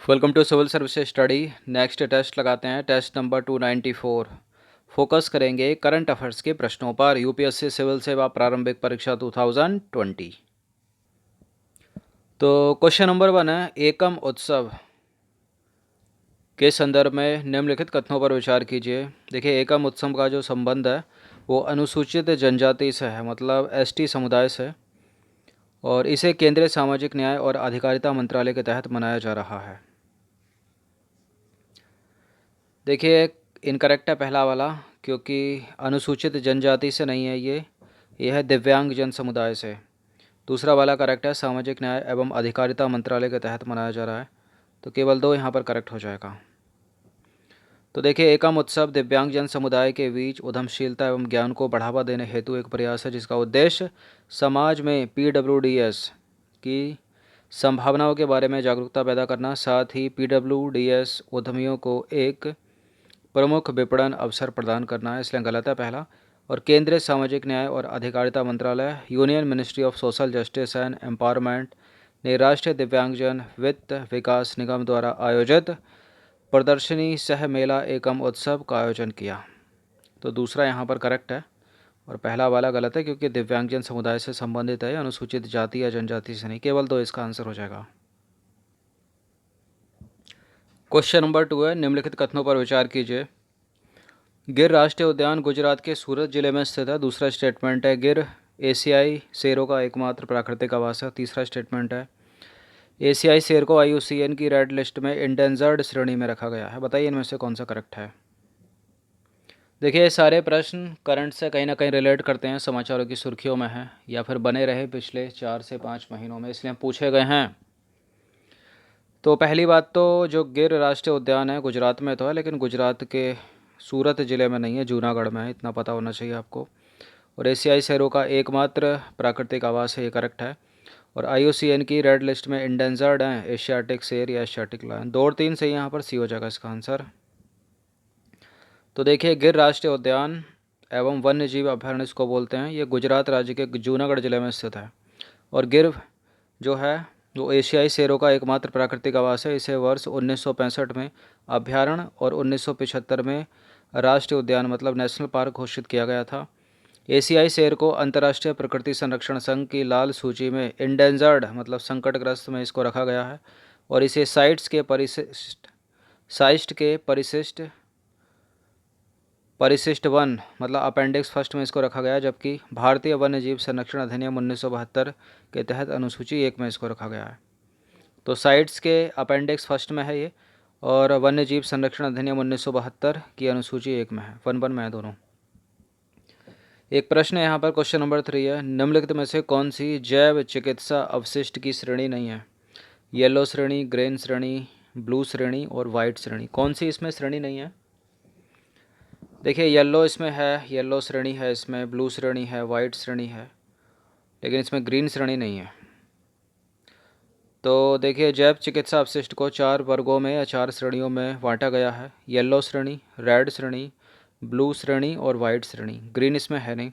Welcome to civil services study. Next test लगाते हैं, test number 294। Focus करेंगे current affairs के प्रश्नों पर। यूपीएससी सिविल सेवा प्रारंभिक परीक्षा 2020। तो क्वेश्चन नंबर 1 है, एकम उत्सव के संदर्भ में निम्नलिखित कथनों पर विचार कीजिए। देखिए, एकम उत्सव का जो संबंध है वो अनुसूचित जनजाति से है, मतलब एसटी समुदाय से, और इसे केंद्रीय सामाजिक न्याय और अधिकारिता मंत्रालय के तहत मनाया जा रहा है। देखिए, इनकरेक्ट है पहला वाला, क्योंकि अनुसूचित जनजाति से नहीं है ये है दिव्यांग जन समुदाय से। दूसरा वाला करेक्ट है, सामाजिक न्याय एवं अधिकारिता मंत्रालय के तहत मनाया जा रहा है। तो केवल दो यहाँ पर करेक्ट हो जाएगा। तो देखिए, एकम उत्सव दिव्यांग जन समुदाय के बीच उद्यमशीलता एवं ज्ञान को बढ़ावा देने हेतु एक प्रयास है, जिसका उद्देश्य समाज में पीडब्ल्यूडीएस की संभावनाओं के बारे में जागरूकता पैदा करना, साथ ही पीडब्ल्यूडीएस उद्यमियों को एक प्रमुख विपणन अवसर प्रदान करना है, इसलिए गलत है पहला। और केंद्रीय सामाजिक न्याय और अधिकारिता मंत्रालय, union ministry of social justice and empowerment ने राष्ट्रीय दिव्यांगजन वित्त विकास निगम द्वारा आयोजित प्रदर्शनी सह मेला एकम उत्सव का आयोजन किया। तो दूसरा यहाँ पर करेक्ट है और पहला वाला गलत है, क्योंकि दिव्यांगजन समुदाय से संबंधित है, अनुसूचित जाति या जनजाति से नहीं। केवल दो इसका आंसर हो जाएगा। क्वेश्चन नंबर 2 है, निम्नलिखित कथनों पर विचार कीजिए। गिर राष्ट्रीय उद्यान गुजरात के सूरत जिले में स्थित है। दूसरा स्टेटमेंट है, गिर एशियाई शेरों का एकमात्र प्राकृतिक आवास है। तीसरा स्टेटमेंट है, एशियाई शेर को IUCN की रेड लिस्ट में इंडेंजर्ड श्रेणी में रखा गया है। बताइए इनमें से कौन सा करेक्ट है। देखिए, ये सारे प्रश्न करंट से कहीं ना कहीं रिलेट करते हैं, समाचारों की सुर्खियों में हैं या फिर बने रहे पिछले 4 से 5 महीनों में, इसलिए पूछे गए हैं। तो पहली बात, तो जो गिर राष्ट्रीय उद्यान है गुजरात में तो है, लेकिन गुजरात के सूरत ज़िले में नहीं है, जूनागढ़ में है, इतना पता होना चाहिए आपको। और एशियाई शेरों का एकमात्र प्राकृतिक आवास है, ये करेक्ट है। और IUCN की रेड लिस्ट में इंडेंजर्ड हैं एशियाटिक शेर या एशियाटिक लायन। 2 और 3 से यहाँ पर सी हो जाएगा इसका आंसर। तो देखिए, गिर राष्ट्रीय उद्यान एवं वन्य जीव अभयारण्य इसको बोलते हैं, ये गुजरात राज्य के जूनागढ़ जिले में स्थित है। और गिर जो है वो एशियाई शेरों का एकमात्र प्राकृतिक आवास है। इसे वर्ष 1965 में अभयारण्य और 1975 में राष्ट्रीय उद्यान मतलब नेशनल पार्क घोषित किया गया था। एशियाई शेर को अंतर्राष्ट्रीय प्रकृति संरक्षण संघ की लाल सूची में इंडेंजर्ड मतलब संकटग्रस्त में इसको रखा गया है। और इसे परिशिष्ट 1 मतलब अपेंडिक्स फर्स्ट में इसको रखा गया, जबकि भारतीय वन्य जीव संरक्षण अधिनियम 1972 के तहत अनुसूची 1 में इसको रखा गया है। तो साइट्स के अपेंडिक्स फर्स्ट में है ये, और वन्य जीव संरक्षण अधिनियम 1972 की अनुसूची 1 में है, 1 में है दोनों। एक प्रश्न है यहाँ पर, क्वेश्चन नंबर 3 है, निम्नलिखित में से कौन सी जैव चिकित्सा अवशिष्ट की श्रेणी नहीं है। येलो श्रेणी, ग्रीन श्रेणी, ब्लू श्रेणी और वाइट श्रेणी। कौन सी इसमें श्रेणी नहीं है। देखिए, येलो इसमें है, येलो श्रेणी है, इसमें ब्लू श्रेणी है, वाइट श्रेणी है, लेकिन इसमें ग्रीन श्रेणी नहीं है। तो देखिए, जैव चिकित्सा अपशिष्ट को 4 वर्गों में या 4 श्रेणियों में बांटा गया है। येलो श्रेणी, रेड श्रेणी, ब्लू श्रेणी और वाइट श्रेणी। ग्रीन इसमें है नहीं।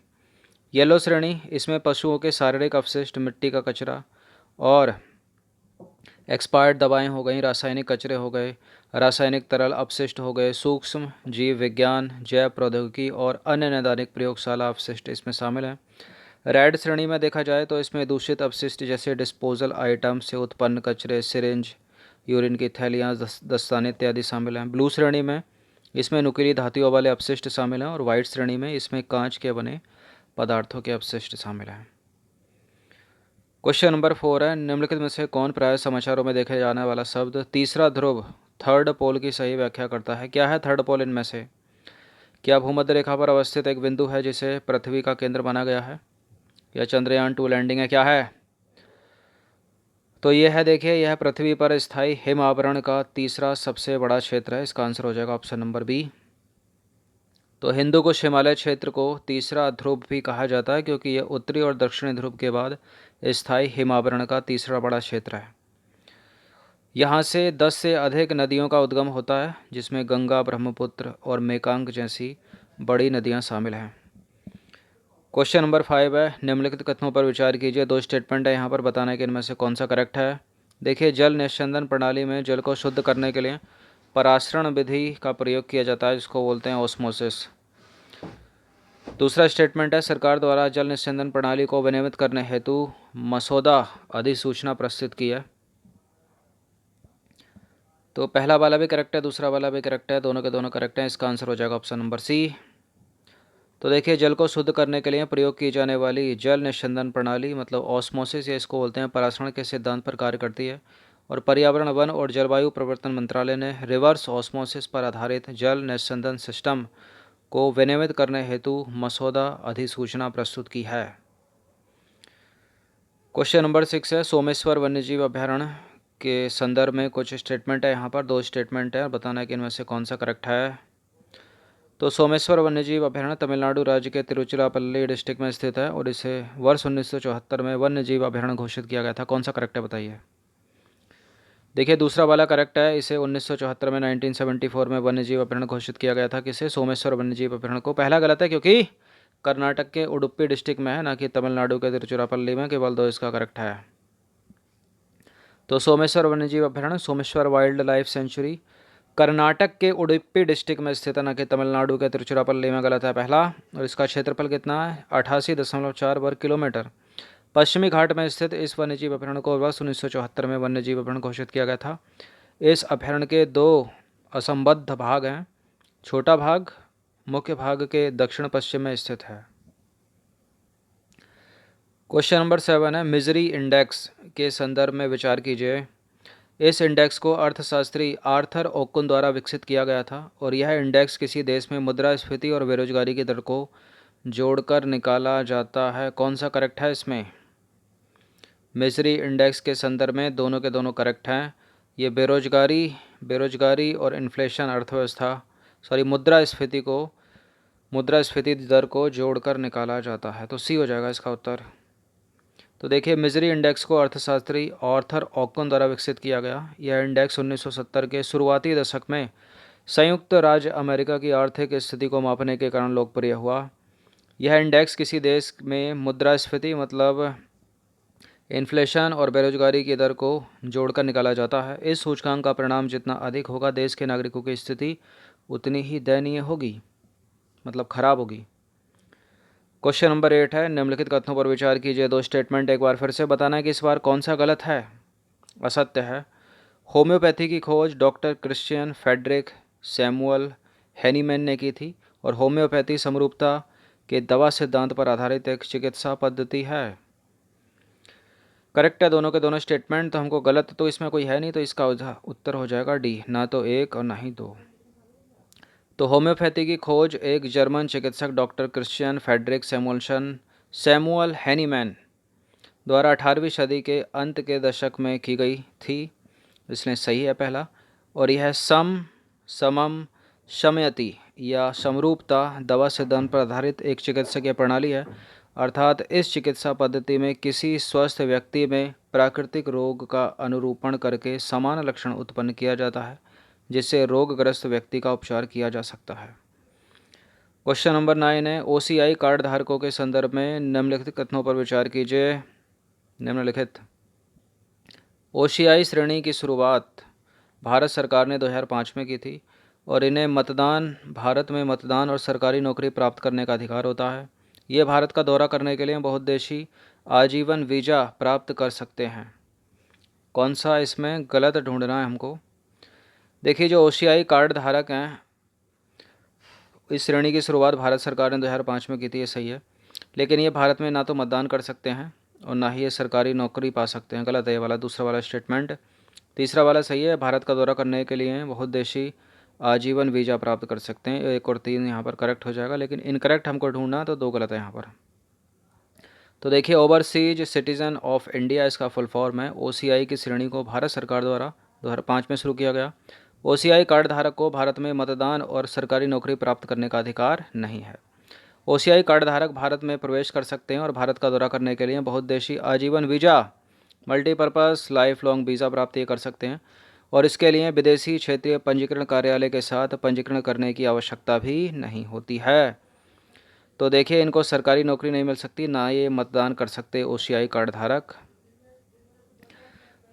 येलो श्रेणी, इसमें पशुओं के शारीरिक अपशिष्ट, मिट्टी का कचरा और एक्सपायर्ड दवाएं हो गई, रासायनिक कचरे हो गए, रासायनिक तरल अपशिष्ट हो गए, सूक्ष्म जीव विज्ञान, जैव प्रौद्योगिकी और अन्य नैदानिक प्रयोगशाला अपशिष्ट इसमें शामिल हैं। रेड श्रेणी में देखा जाए तो इसमें दूषित अपशिष्ट जैसे डिस्पोजल आइटम से उत्पन्न कचरे, सिरिंज, यूरिन की थैलियाँ, दस्ताने इत्यादि शामिल हैं। ब्लू श्रेणी में इसमें नुकीली धातुओं वाले अपशिष्ट शामिल हैं। और वाइट श्रेणी में इसमें कांच के बने पदार्थों के अपशिष्ट शामिल हैं। क्वेश्चन नंबर 4 है, निम्नलिखित में से कौन प्राय समाचारों में देखे जाने वाला शब्द तीसरा ध्रुव थर्ड पोल की सही व्याख्या करता है। क्या है थर्ड पोल इनमें से। क्या भूमध्य रेखा पर अवस्थित एक बिंदु है जिसे पृथ्वी का केंद्र माना गया है, या चंद्रयान 2 लैंडिंग है, क्या है। तो यह है, देखिए, यह पृथ्वी पर स्थायी हिम आवरण का तीसरा सबसे बड़ा क्षेत्र है। इसका आंसर हो जाएगा ऑप्शन नंबर बी। तो हिंदू कुश हिमालय क्षेत्र को तीसरा ध्रुव भी कहा जाता है, क्योंकि यह उत्तरी और दक्षिणी ध्रुव के बाद स्थायी हिम आवरण का तीसरा बड़ा क्षेत्र है। यहाँ से 10 से अधिक नदियों का उद्गम होता है, जिसमें गंगा, ब्रह्मपुत्र और मेकांग जैसी बड़ी नदियाँ शामिल हैं। क्वेश्चन नंबर 5 है, निम्नलिखित कथनों पर विचार कीजिए। 2 स्टेटमेंट है यहाँ पर, बताना है कि इनमें से कौन सा करेक्ट है। देखिए जल निस्यंदन प्रणाली में जल को शुद्ध करने के लिए परासरण विधि का प्रयोग किया जाता है, जिसको बोलते हैं ऑस्मोसिस। दूसरा स्टेटमेंट है, सरकार द्वारा जल निस्यंदन प्रणाली को विनियमित करने हेतु मसौदा अधिसूचना प्रस्तुत की है। तो पहला वाला भी करेक्ट है, दूसरा वाला भी करेक्ट है, दोनों के दोनों करेक्ट हैं। इसका आंसर हो जाएगा ऑप्शन नंबर सी। तो देखिए जल को शुद्ध करने के लिए प्रयोग की जाने वाली जल निस्यंदन प्रणाली मतलब ऑस्मोसिस, या इसको बोलते हैं परासरण के सिद्धांत पर कार्य करती है। और पर्यावरण, वन और जलवायु परिवर्तन मंत्रालय ने रिवर्स ऑस्मोसिस पर आधारित जल निस्यंदन सिस्टम को विनियमित करने हेतु मसौदा अधिसूचना प्रस्तुत की है। क्वेश्चन नंबर 6 है, सोमेश्वर वन्यजीव अभयारण्य के संदर्भ में कुछ स्टेटमेंट है। यहाँ पर 2 स्टेटमेंट है, बताना है कि इनमें से कौन सा करेक्ट है। तो सोमेश्वर वन्यजीव अभयारण्य तमिलनाडु राज्य के तिरुचिरापल्ली डिस्ट्रिक्ट में स्थित है और इसे वर्ष 1974 में वन्यजीव अभयारण्य घोषित किया गया था। कौन सा करेक्ट है बताइए। देखिए दूसरा वाला करेक्ट है, इसे 1974 में 1974 में वन्यजीव अभयारण्य घोषित किया गया था। किसे? सोमेश्वर वन्यजीव अभयारण्य को। पहला गलत है क्योंकि कर्नाटक के उडुपी डिस्ट्रिक्ट में है, ना कि तमिलनाडु के तिरुचिरापल्ली में। केवल 2 इसका करेक्ट है। तो सोमेश्वर वन्यजीव अभयारण्य, Someshwar wild life sanctuary Karnataka के उडुपी डिस्ट्रिक्ट में स्थित है, न कि तमिलनाडु के तिरुचिरापल्ली में। गलत है पहला। और इसका क्षेत्रफल कितना है? 88.4 वर्ग किलोमीटर। पश्चिमी घाट में स्थित इस वन्यजीव अभयारण्य को वर्ष 1974 में वन्यजीव अभयारण्य घोषित किया गया था। इस अभयारण्य के 2 असंबद्ध भाग हैं। छोटा भाग मुख्य भाग के दक्षिण पश्चिम में स्थित है। क्वेश्चन नंबर 7 है, मिजरी इंडेक्स के संदर्भ में विचार कीजिए। इस इंडेक्स को अर्थशास्त्री आर्थर ओकुन द्वारा विकसित किया गया था और यह इंडेक्स किसी देश में मुद्रास्फीति और बेरोजगारी की दर को जोड़कर निकाला जाता है। कौन सा करेक्ट है इसमें? मिजरी इंडेक्स के संदर्भ में दोनों के दोनों करेक्ट हैं। ये बेरोजगारी और इन्फ्लेशन अर्थव्यवस्था मुद्रास्फीति दर को जोड़कर निकाला जाता है। तो सी हो जाएगा इसका उत्तर। तो देखिए मिजरी इंडेक्स को अर्थशास्त्री आर्थर ओकुन द्वारा विकसित किया गया। यह इंडेक्स 1970 के शुरुआती दशक में संयुक्त राज्य अमेरिका की आर्थिक स्थिति को मापने के कारण लोकप्रिय हुआ। यह इंडेक्स किसी देश में मुद्रास्फीति मतलब इन्फ्लेशन और बेरोजगारी की दर को जोड़कर निकाला जाता है। इस सूचकांक का परिणाम जितना अधिक होगा, देश के नागरिकों की स्थिति उतनी ही दयनीय होगी, मतलब खराब होगी। क्वेश्चन नंबर 8 है, निम्नलिखित कथनों पर विचार कीजिए। 2 स्टेटमेंट एक बार फिर से बताना है कि इस बार कौन सा गलत है। असत्य है। होम्योपैथी की खोज doctor Christian Friedrich Samuel Hahnemann ने की थी और होम्योपैथी समरूपता के दवा सिद्धांत पर आधारित एक चिकित्सा पद्धति है। करेक्ट है दोनों के दोनों स्टेटमेंट। तो हमको गलत तो इसमें कोई है नहीं, तो इसका उत्तर हो जाएगा डी, ना तो 1 और ना ही 2। तो होम्योपैथी की खोज एक जर्मन चिकित्सक doctor Christian Friedrich Samuel Hahnemann द्वारा 18वीं सदी के अंत के दशक में की गई थी, इसलिए सही है पहला। और यह समम शमयति या समरूपता दवा सिद्धांत पर आधारित एक चिकित्सकीय प्रणाली है, अर्थात इस चिकित्सा पद्धति में किसी स्वस्थ व्यक्ति में प्राकृतिक रोग का अनुरूपण करके समान लक्षण उत्पन्न किया जाता है, जिससे रोगग्रस्त व्यक्ति का उपचार किया जा सकता है। क्वेश्चन नंबर 9 है, OCI कार्ड धारकों के संदर्भ में निम्नलिखित कथनों पर विचार कीजिए। निम्नलिखित OCI श्रेणी की शुरुआत भारत सरकार ने 2005 में की थी और इन्हें भारत में मतदान और सरकारी नौकरी प्राप्त करने का अधिकार होता है। ये भारत का दौरा करने के लिए बहुउद्देशीय आजीवन वीज़ा प्राप्त कर सकते हैं। कौन सा इसमें गलत ढूंढना है हमको। देखिए जो OCI कार्ड धारक हैं, इस श्रेणी की शुरुआत भारत सरकार ने 2005 में की थी, ये सही है। लेकिन ये भारत में ना तो मतदान कर सकते हैं और ना ही ये सरकारी नौकरी पा सकते हैं। गलत है ये वाला, दूसरा वाला स्टेटमेंट। तीसरा वाला सही है, भारत का दौरा करने के लिए बहुउद्देशीय आजीवन वीज़ा प्राप्त कर सकते हैं। 1 और 3 यहाँ पर करेक्ट हो जाएगा, लेकिन इनकरेक्ट हमको ढूंढना, तो 2 गलत है यहाँ पर। तो देखिए ओवरसीज सिटीज़न ऑफ इंडिया इसका फुल फॉर्म है। OCI की श्रेणी को भारत सरकार द्वारा 2005 में शुरू किया गया। OCI कार्ड धारक को भारत में मतदान और सरकारी नौकरी प्राप्त करने का अधिकार नहीं है। OCI कार्ड धारक भारत में प्रवेश कर सकते हैं और भारत का दौरा करने के लिए बहुउद्देशीय आजीवन visa multipurpose life long visa प्राप्त कर सकते हैं और इसके लिए विदेशी क्षेत्रीय पंजीकरण कार्यालय के साथ पंजीकरण करने की आवश्यकता भी नहीं होती है। तो देखिए इनको सरकारी नौकरी नहीं मिल सकती, ना ये मतदान कर सकते OCI कार्ड धारक।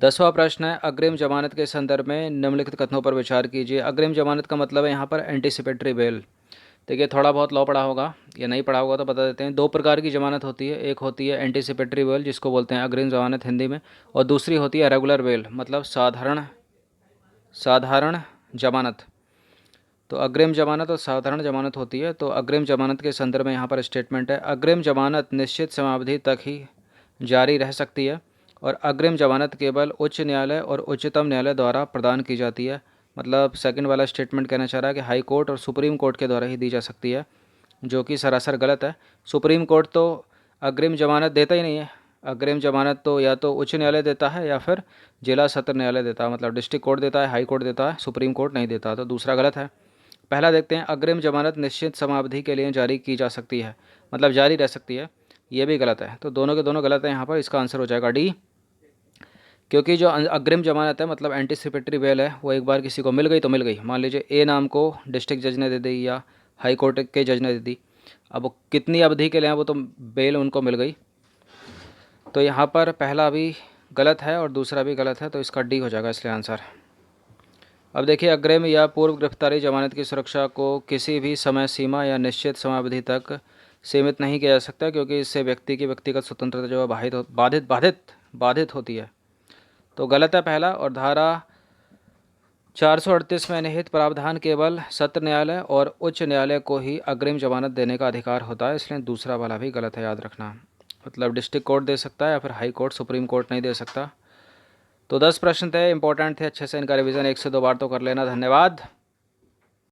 10वां प्रश्न है, अग्रिम जमानत के संदर्भ में निम्नलिखित कथनों पर विचार कीजिए। अग्रिम जमानत का मतलब है यहाँ पर एंटीसिपेटरी बेल। देखिए, थोड़ा बहुत लॉ पढ़ा होगा या नहीं पढ़ा होगा तो बता देते हैं। 2 प्रकार की जमानत होती है, एक होती है एंटीसिपेटरी बेल जिसको बोलते हैं अग्रिम जमानत हिंदी में, और दूसरी होती है रेगुलर बेल मतलब साधारण जमानत। तो अग्रिम जमानत और साधारण जमानत होती है। तो अग्रिम जमानत के संदर्भ में यहाँ पर स्टेटमेंट है, अग्रिम जमानत निश्चित समयावधि तक ही जारी रह सकती है और अग्रिम जमानत केवल उच्च न्यायालय और उच्चतम न्यायालय द्वारा प्रदान की जाती है। मतलब सेकंड वाला स्टेटमेंट कहना चाह रहा है कि हाई कोर्ट और सुप्रीम कोर्ट के द्वारा ही दी जा सकती है, जो कि सरासर गलत है। सुप्रीम कोर्ट तो अग्रिम जमानत देता ही नहीं है। अग्रिम जमानत तो या तो उच्च न्यायालय देता है या फिर जिला सत्र न्यायालय देता है, मतलब डिस्ट्रिक्ट कोर्ट देता है, हाई कोर्ट देता है, सुप्रीम कोर्ट नहीं देता। तो दूसरा गलत है। पहला देखते हैं, अग्रिम जमानत निश्चित समयावधि के लिए जारी की जा सकती है, मतलब जारी रह सकती है, ये भी गलत है। तो दोनों के दोनों गलत है यहाँ पर। इसका आंसर हो जाएगा डी, क्योंकि जो अग्रिम जमानत है मतलब एंटीसिपेटरी बेल है, वो एक बार किसी को मिल गई तो मिल गई। मान लीजिए ए नाम को डिस्ट्रिक्ट जज ने दे दी या हाई कोर्ट के जज ने दे दी, अब वो कितनी अवधि के लिए हैं वो तो बेल उनको मिल गई। तो यहाँ पर पहला भी गलत है और दूसरा भी गलत है, तो इसका डी हो जाएगा इसलिए आंसर। अब देखिए, अग्रिम या पूर्व गिरफ्तारी जमानत की सुरक्षा को किसी भी समय सीमा या निश्चित समयावधि तक सीमित नहीं किया जा सकता, क्योंकि इससे व्यक्ति की व्यक्तिगत स्वतंत्रता जो है बाधित होती है। तो गलत है पहला। और धारा 438 में निहित प्रावधान केवल सत्र न्यायालय और उच्च न्यायालय को ही अग्रिम जमानत देने का अधिकार होता है, इसलिए दूसरा वाला भी गलत है, याद रखना। मतलब डिस्ट्रिक्ट कोर्ट दे सकता है या फिर हाई कोर्ट, सुप्रीम कोर्ट नहीं दे सकता। तो 10 प्रश्न थे, इंपॉर्टेंट थे, अच्छे से इनका रिवीजन 1 से 2 बार तो कर लेना। धन्यवाद।